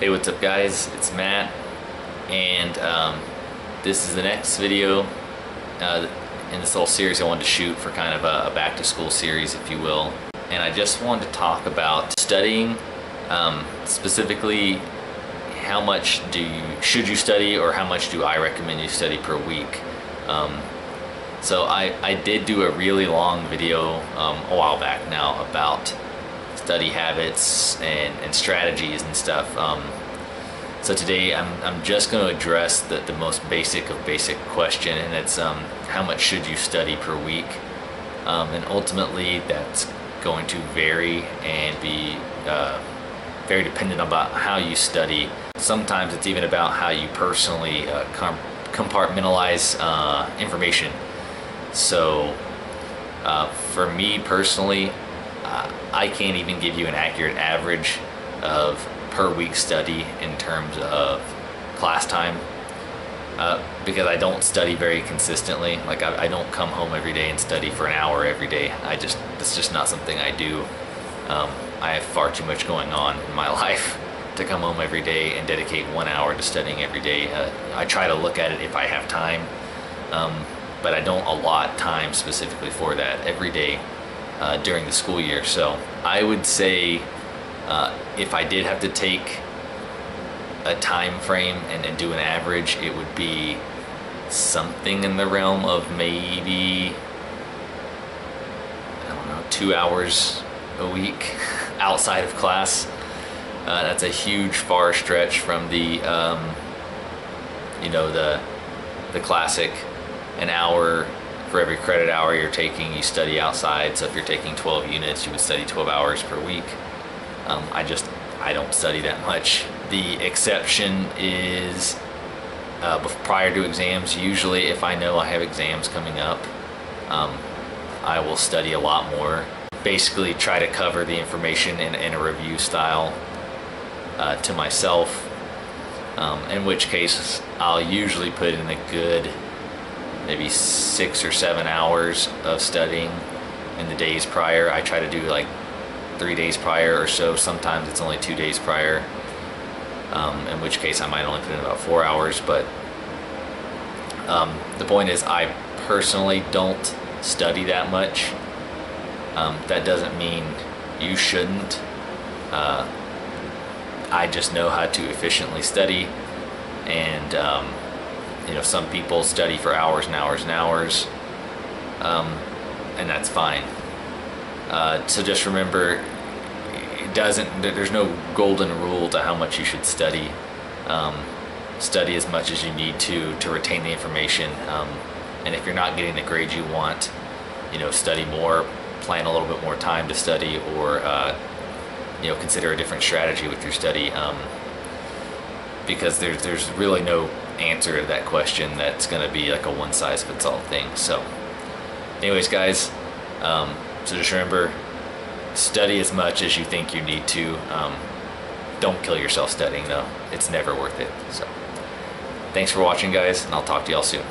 Hey, what's up guys? It's Matt, and this is the next video in this little series I wanted to shoot for kind of a back to school series, if you will. And I just wanted to talk about studying, specifically how much should you study, or how much do I recommend you study per week. So I did do a really long video a while back now about study habits and strategies and stuff. So today I'm just going to address the most basic of basic question, and it's how much should you study per week? And ultimately that's going to vary and be very dependent about how you study. Sometimes it's even about how you personally compartmentalize information. So for me personally, I can't even give you an accurate average of per week study in terms of class time, because I don't study very consistently. Like I don't come home every day and study for an hour every day. It's just not something I do. I have far too much going on in my life to come home every day and dedicate 1 hour to studying every day. I try to look at it if I have time, but I don't allot time specifically for that every day during the school year. So I would say if I did have to take a time frame and do an average, it would be something in the realm of maybe, I don't know, 2 hours a week outside of class. That's a huge far stretch from the the classic an hour for every credit hour you're taking, you study outside. So if you're taking 12 units, you would study 12 hours per week. I don't study that much. The exception is prior to exams. Usually if I know I have exams coming up, I will study a lot more. Basically try to cover the information in a review style to myself, in which case I'll usually put in a good maybe 6 or 7 hours of studying in the days prior. I try to do like 3 days prior or so. Sometimes it's only 2 days prior, in which case I might only put in about 4 hours. But the point is, I personally don't study that much. That doesn't mean you shouldn't. I just know how to efficiently study, and some people study for hours and hours and hours, and that's fine. So just remember, there's no golden rule to how much you should study. Study as much as you need to retain the information, and if you're not getting the grades you want, study more, plan a little bit more time to study, or consider a different strategy with your study, because there's really no answer to that question that's going to be like a one-size-fits-all thing. So anyways guys, so just remember, study as much as you think you need to. Don't kill yourself studying though. It's never worth it. So thanks for watching guys, and I'll talk to y'all soon.